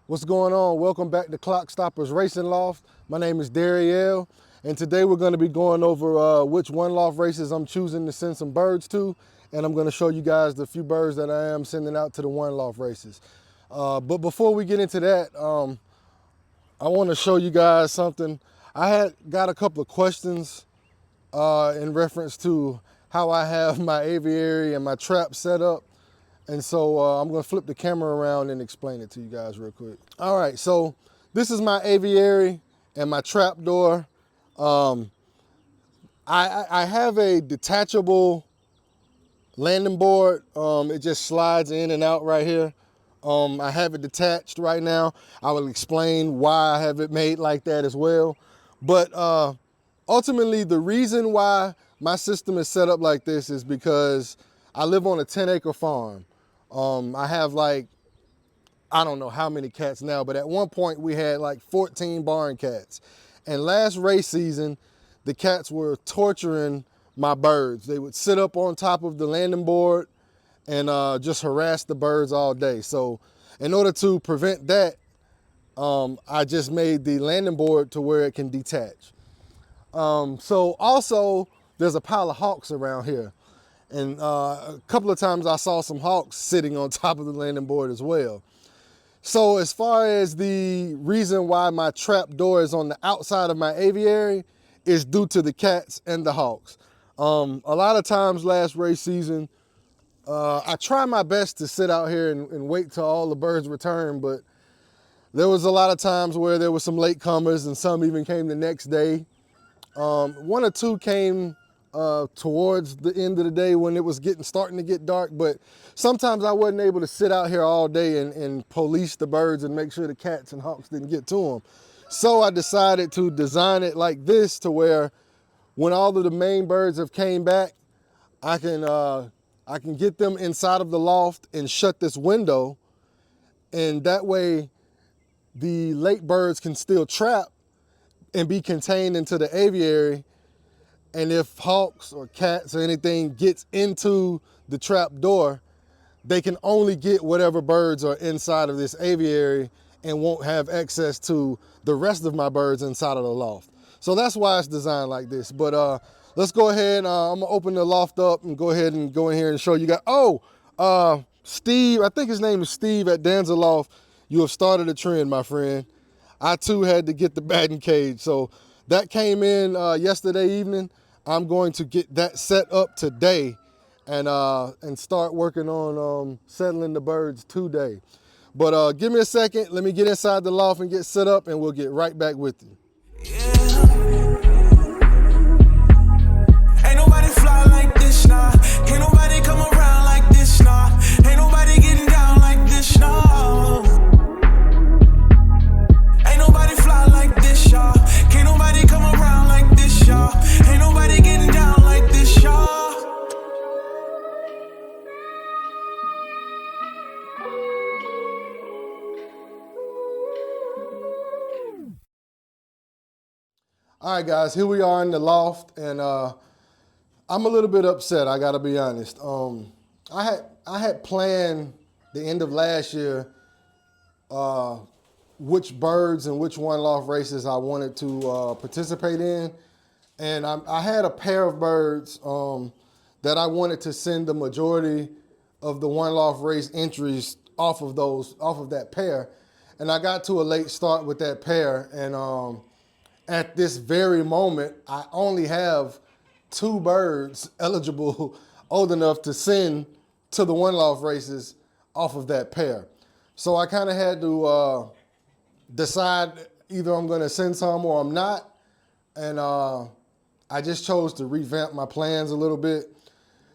What's going on? Welcome back to Clock Stoppers Racing Loft. My name is Dariel, and today we're going to be going over which one loft races I'm choosing to send some birds to, and I'm going to show you guys the few birds that I am sending out to the one loft races. But before we get into that, I want to show you guys something. I had got a couple of questions in reference to how I have my aviary and my trap set up. And so I'm gonna flip the camera around and explain it to you guys real quick. All right, so this is my aviary and my trap door. I have a detachable landing board. It just slides in and out right here. I have it detached right now. I will explain why I have it made like that as well. But ultimately, the reason why my system is set up like this is because I live on a 10-acre farm. I have like, I don't know how many cats now, but at one point we had like 14 barn cats. And last race season, the cats were torturing my birds. They would sit up on top of the landing board and just harass the birds all day. So in order to prevent that, I just made the landing board to where it can detach. So also, there's a pile of hawks around here. And a couple of times I saw some hawks sitting on top of the landing board as well. So as far as the reason why my trap door is on the outside of my aviary is due to the cats and the hawks. A lot of times last race season, I try my best to sit out here and wait till all the birds return, but there was a lot of times where there were some latecomers and some even came the next day. One or two came towards the end of the day when it was starting to get dark, but sometimes I wasn't able to sit out here all day and police the birds and make sure the cats and hawks didn't get to them. So I decided to design it like this to where when all of the main birds have came back, I can get them inside of the loft and shut this window, and that way the late birds can still trap and be contained into the aviary. And if hawks or cats or anything gets into the trap door, they can only get whatever birds are inside of this aviary and won't have access to the rest of my birds inside of the loft. So that's why it's designed like this. But let's go ahead. I'm gonna open the loft up and go ahead and go in here and show you guys. Oh, Steve, I think his name is Steve at Danza Loft. You have started a trend, my friend. I too had to get the batting cage. So that came in yesterday evening. I'm going to get that set up today and start working on settling the birds today. But give me a second. Let me get inside the loft and get set up, and we'll get right back with you. Ain't nobody fly like this, nah. Ain't nobody come around like this, nah. Ain't nobody getting down like this, nah. Ain't nobody fly like this, y'all. Can't nobody come around like this, y'all. Ain't nobody getting down like this, y'all. All right, guys, here we are in the loft, and I'm a little bit upset, I gotta be honest. I had planned the end of last year which birds and which one loft races I wanted to participate in. And I had a pair of birds that I wanted to send the majority of the one loft race entries off of that pair. And I got to a late start with that pair. And at this very moment, I only have 2 birds eligible old enough to send to the one loft races off of that pair. So I kind of had to decide either I'm going to send some or I'm not. And I just chose to revamp my plans a little bit.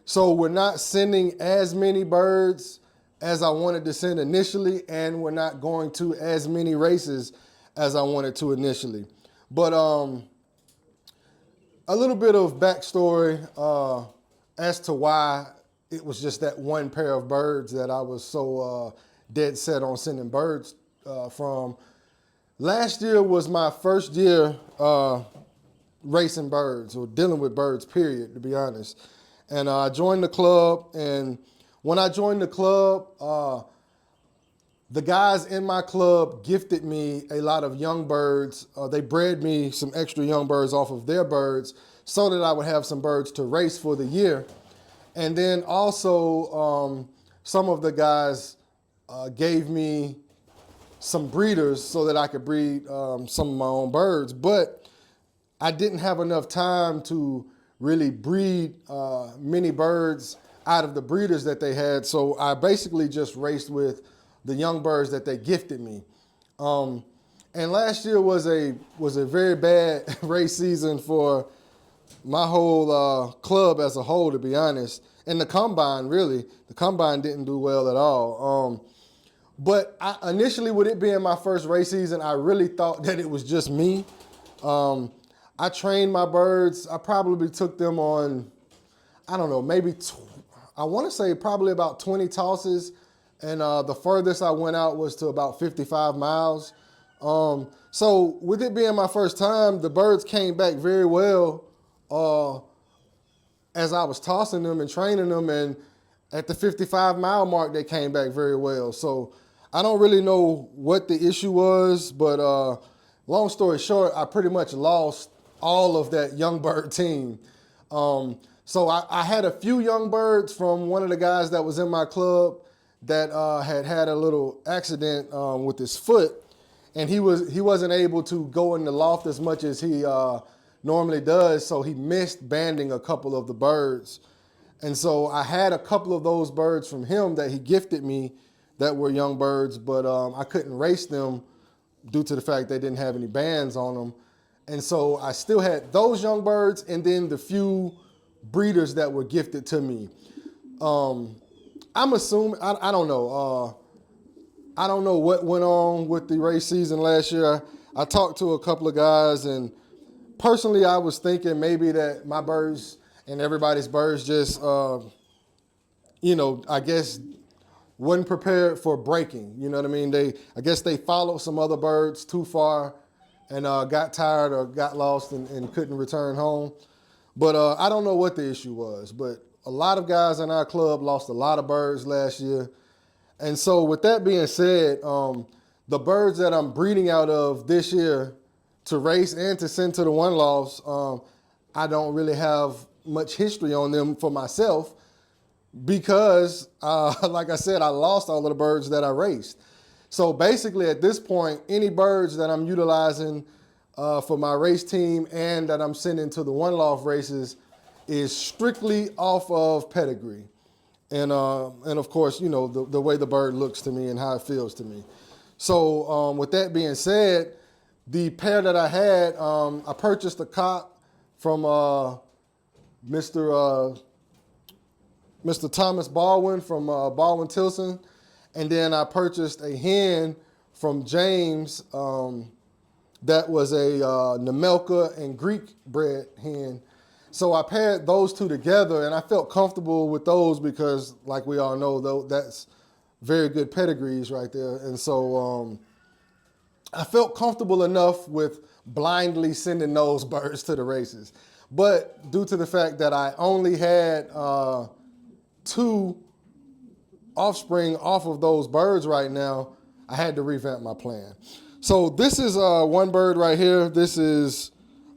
So we're not sending as many birds as I wanted to send initially, and we're not going to as many races as I wanted to initially. But a little bit of backstory as to why it was just that one pair of birds that I was so dead set on sending birds from. Last year was my first year racing birds or dealing with birds, period, to be honest. And I joined the club, and when I joined the club, The guys in my club gifted me a lot of young birds. They bred me some extra young birds off of their birds so that I would have some birds to race for the year. And then also some of the guys gave me some breeders so that I could breed some of my own birds. But I didn't have enough time to really breed many birds out of the breeders that they had. So I basically just raced with the young birds that they gifted me. And last year was a very bad race season for my whole club as a whole, to be honest. And the combine, really, the combine didn't do well at all. But initially, with it being my first race season, I really thought that it was just me. I trained my birds. I probably took them on, I don't know, maybe, I want to say probably about 20 tosses. And the furthest I went out was to about 55 miles. So with it being my first time, the birds came back very well as I was tossing them and training them. And at the 55-mile mark, they came back very well. So I don't really know what the issue was, but long story short, I pretty much lost all of that young bird team. So I had a few young birds from one of the guys that was in my club that had a little accident with his foot, and he wasn't able to go in the loft as much as he normally does, so he missed banding a couple of the birds. And so I had a couple of those birds from him that he gifted me that were young birds, but I couldn't race them due to the fact they didn't have any bands on them. And so I still had those young birds and then the few breeders that were gifted to me. I'm assuming, I don't know. I don't know what went on with the race season last year. I talked to a couple of guys, and personally I was thinking maybe that my birds and everybody's birds just, I guess wasn't prepared for breaking. You know what I mean? I guess they followed some other birds too far and got tired or got lost and couldn't return home. But I don't know what the issue was, but a lot of guys in our club lost a lot of birds last year. And so with that being said, the birds that I'm breeding out of this year to race and to send to the one lofts, I don't really have much history on them for myself because, like I said, I lost all of the birds that I raced. So basically at this point, any birds that I'm utilizing for my race team and that I'm sending to the one loft races is strictly off of pedigree. And of course, the way the bird looks to me and how it feels to me. So with that being said, the pair that I had, I purchased a cock from Mr. Thomas Baldwin from Baldwin Tilson. And then I purchased a hen from James that was a Nemelka and Greek bred hen. So I paired those two together, and I felt comfortable with those because, like we all know, though, that's very good pedigrees right there. And so I felt comfortable enough with blindly sending those birds to the races. But due to the fact that I only had 2 offspring off of those birds right now, I had to revamp my plan. So this is one bird right here. This is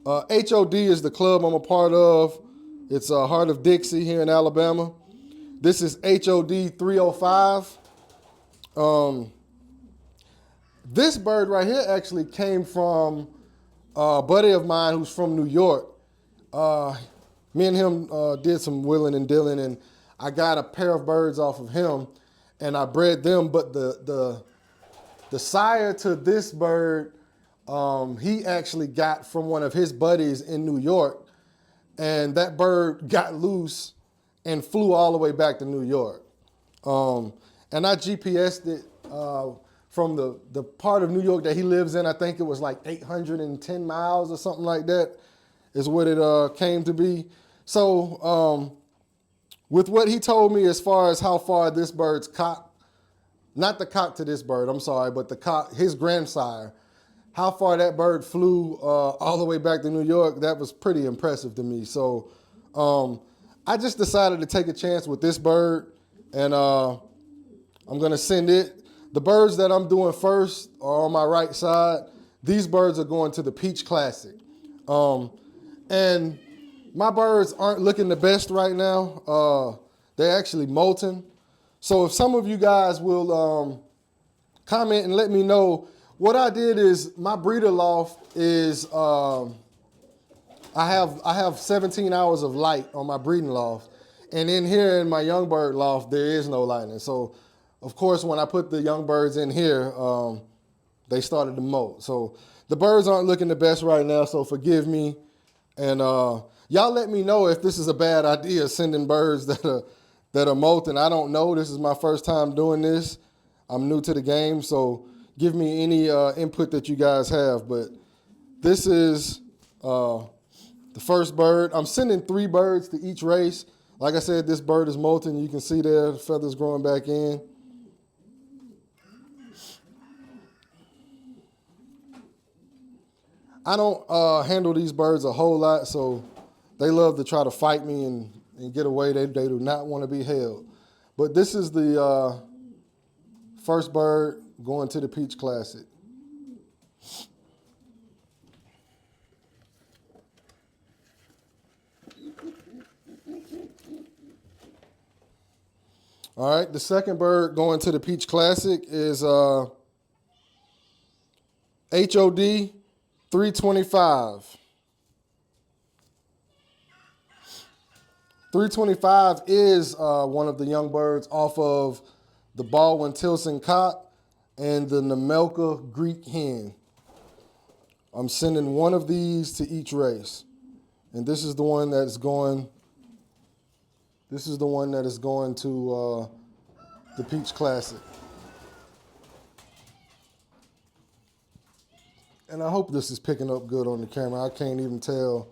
HOD is the club I'm a part of. It's Heart of Dixie here in Alabama. This is HOD 305. This bird right here actually came from a buddy of mine who's from New York. Me and him did some wheeling and dealing, and I got a pair of birds off of him, and I bred them. But the sire to this bird, he actually got from one of his buddies in New York, and that bird got loose and flew all the way back to New York. And I GPSed it from the part of New York that he lives in. I think it was like 810 miles or something like that is what it came to be. So with what he told me as far as how far this bird's cock, not the cock to this bird, I'm sorry, but the cock, his grandsire, how far that bird flew all the way back to New York, that was pretty impressive to me. So I just decided to take a chance with this bird, and I'm gonna send it. The birds that I'm doing first are on my right side. These birds are going to the Peach Classic. And my birds aren't looking the best right now. They're actually molting. So if some of you guys will comment and let me know, what I did is my breeder loft is, I have 17 hours of light on my breeding loft. And in here in my young bird loft, there is no lighting. So of course, when I put the young birds in here, they started to molt. So the birds aren't looking the best right now, so forgive me. And y'all let me know if this is a bad idea, sending birds that are molting. I don't know. This is my first time doing this. I'm new to the game, so give me any input that you guys have. But this is the first bird. I'm sending 3 birds to each race. Like I said, this bird is molting. You can see there, the feathers growing back in. I don't handle these birds a whole lot, so they love to try to fight me and get away. They do not want to be held. But this is the first bird going to the Peach Classic. All right, the second bird going to the Peach Classic is HOD 325. 325 is one of the young birds off of the Baldwin-Tilson cock and the Nemelka Greek hen. I'm sending one of these to each race. And this is the one that's going, to the Peach Classic. And I hope this is picking up good on the camera. I can't even tell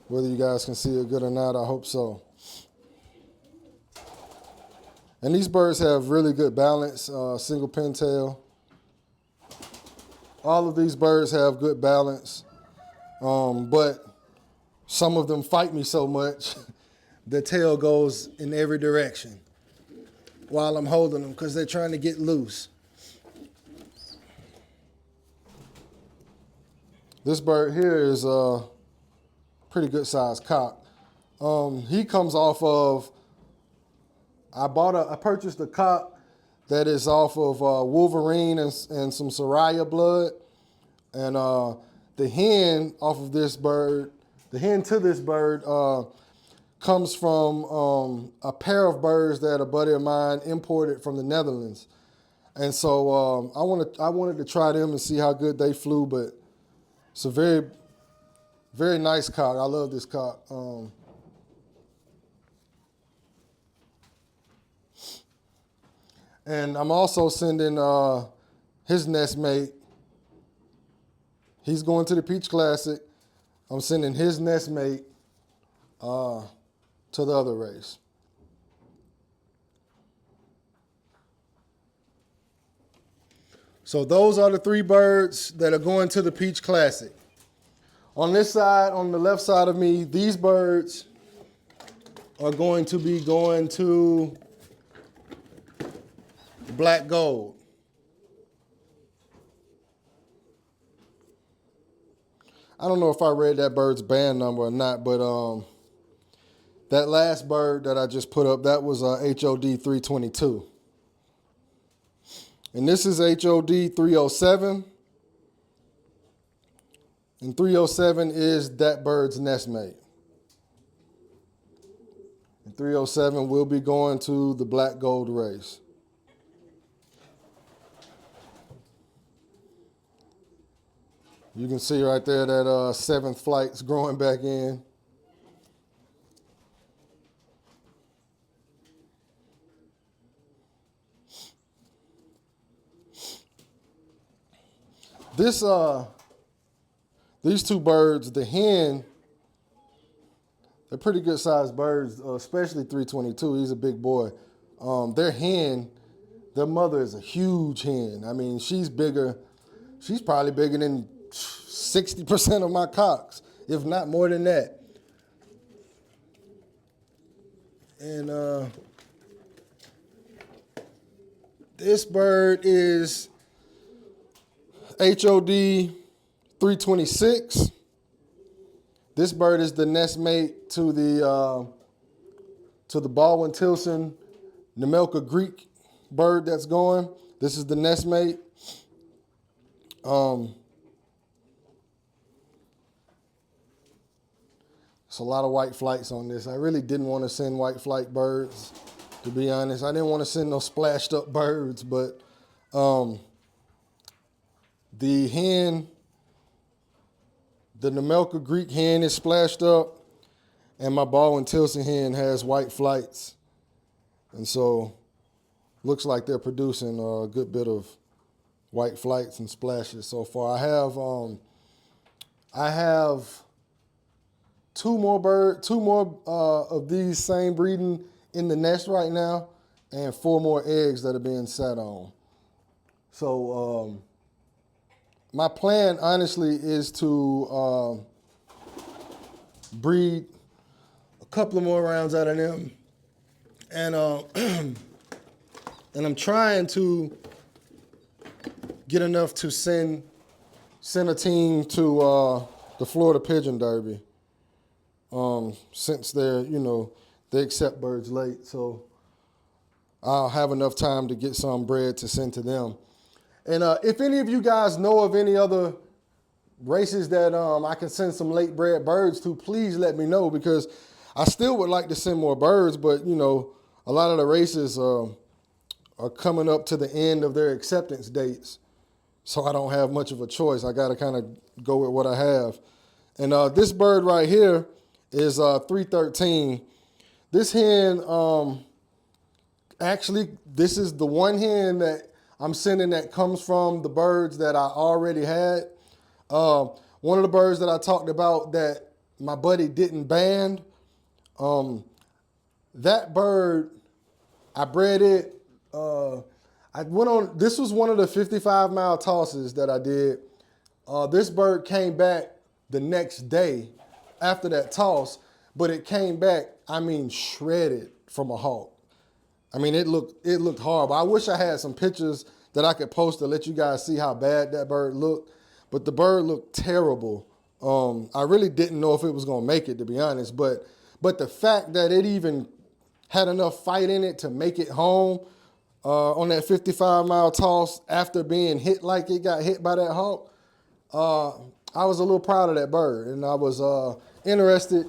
whether you guys can see it good or not. I hope so. And these birds have really good balance, single pintail. All of these birds have good balance, but some of them fight me so much, the tail goes in every direction while I'm holding them because they're trying to get loose. This bird here is a pretty good sized cock. He comes off of, I purchased a cock that is off of Wolverine and some Soraya blood. And the hen off of this bird, the hen to this bird comes from a pair of birds that a buddy of mine imported from the Netherlands. And so I wanted to try them and see how good they flew, but it's a very, very nice cock. I love this cock. And I'm also sending his nest mate. He's going to the Peach Classic. I'm sending his nest mate to the other race. So those are the 3 birds that are going to the Peach Classic. On this side, on the left side of me, these birds are going to be going to Black Gold. I don't know if I read that bird's band number or not, but that last bird that I just put up, that was HOD 322. And this is HOD 307. And 307 is that bird's nest mate. And 307 will be going to the Black Gold race. You can see right there that 7th flight's growing back in. These 2 birds, the hen, they're pretty good sized birds, especially 322. He's a big boy. Their hen, their mother is a huge hen. I mean, she's bigger. She's probably bigger than 60% of my cocks, if not more than that. And This bird is HOD 326. This bird is the nest mate to the Baldwin-Tilson Nemelka Greek bird that's going. This is the nest mate. It's a lot of white flights on this. I really didn't want to send white flight birds, to be honest. I didn't want to send no splashed up birds, but the hen, the Nemelka Greek hen is splashed up, and my Baldwin-Tilson hen has white flights. And so looks like they're producing a good bit of white flights and splashes so far. I have two more of these same breeding in the nest right now, and 4 more eggs that are being sat on. So my plan, honestly, is to breed a couple of more rounds out of them, and and I'm trying to get enough to send a team to the Florida Pigeon Derby. Since they accept birds late, so I'll have enough time to get some bread to send to them. And if any of you guys know of any other races that I can send some late bred birds to, please let me know, because I still would like to send more birds, but a lot of the races are coming up to the end of their acceptance dates, so I don't have much of a choice. I got to kind of go with what I have. And this bird right here is 313. This hen, actually, this is the one hen that I'm sending that comes from the birds that I already had. One of the birds that I talked about that my buddy didn't band, that bird, I bred it. This was one of the 55-mile tosses that I did. This bird came back the next day after that toss, but it came back, shredded from a hawk. It looked horrible. I wish I had some pictures that I could post to let you guys see how bad that bird looked, but the bird looked terrible. I really didn't know if it was gonna make it, to be honest, but the fact that it even had enough fight in it to make it home on that 55-mile toss after being hit like it got hit by that hawk, I was a little proud of that bird, and I was interested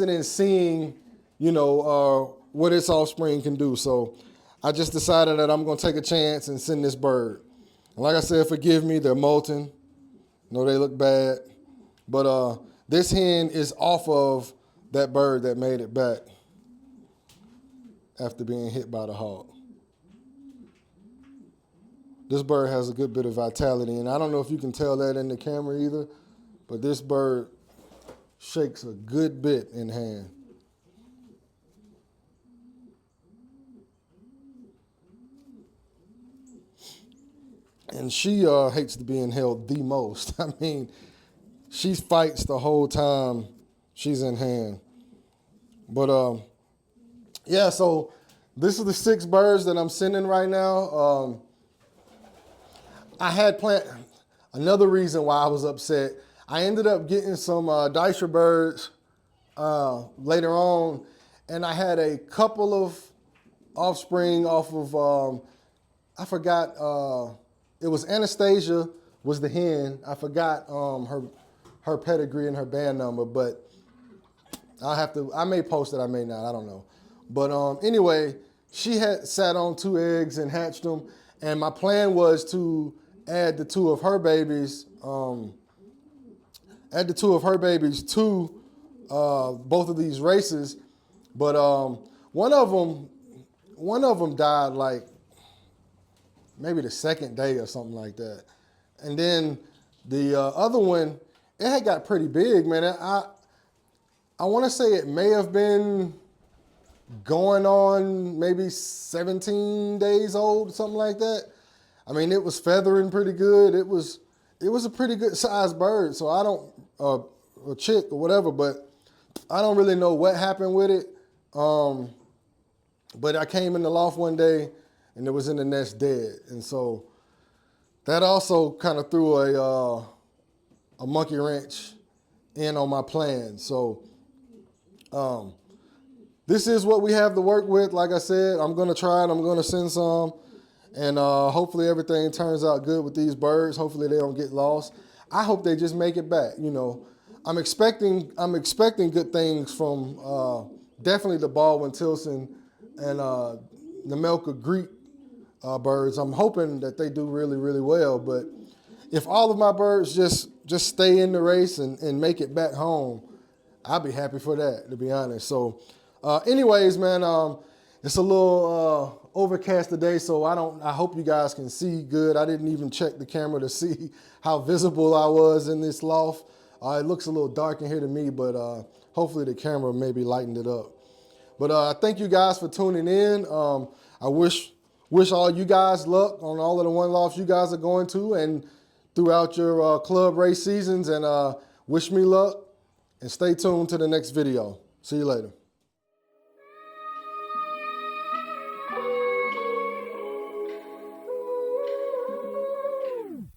in seeing, what its offspring can do. So I just decided that I'm going to take a chance and send this bird. And like I said, forgive me, they're molting. They look bad. But this hen is off of that bird that made it back after being hit by the hawk. This bird has a good bit of vitality, and I don't know if you can tell that in the camera either, but this bird shakes a good bit in hand. And she hates to being held the most. She fights the whole time she's in hand. But yeah, so this is the 6 birds that I'm sending right now. I had planned, another reason why I was upset, I ended up getting some Dyser birds later on, and I had a couple of offspring off of, I forgot, it was Anastasia was the hen. I forgot her pedigree and her band number, but I may post it, I may not, I don't know. But anyway, she had sat on 2 eggs and hatched them, and my plan was to add the 2 of her babies, to both of these races, but one of them died like maybe the second day or something like that, and then the other one, it had got pretty big, man. I want to say it may have been going on maybe 17 days old, something like that. It was feathering pretty good. It was a pretty good sized bird. So I don't, a chick or whatever, but I don't really know what happened with it. But I came in the loft one day and it was in the nest dead. And so that also kind of threw a monkey wrench in on my plan. So this is what we have to work with. Like I said, I'm going to try it. I'm going to send some. And hopefully everything turns out good with these birds. Hopefully they don't get lost. I hope they just make it back. You know, I'm expecting good things from definitely the Baldwin Tilson and the Melka Greek birds. I'm hoping that they do really, really well. But if all of my birds just stay in the race and make it back home, I'll be happy for that, to be honest. So anyways, man, it's a little overcast today, so I hope you guys can see good. I didn't even check the camera to see how visible I was in this loft. It looks a little dark in here to me, but hopefully the camera maybe lightened it up. But thank you guys for tuning in. I wish all you guys luck on all of the one lofts you guys are going to and throughout your club race seasons, and wish me luck, and stay tuned to the next video. See you later.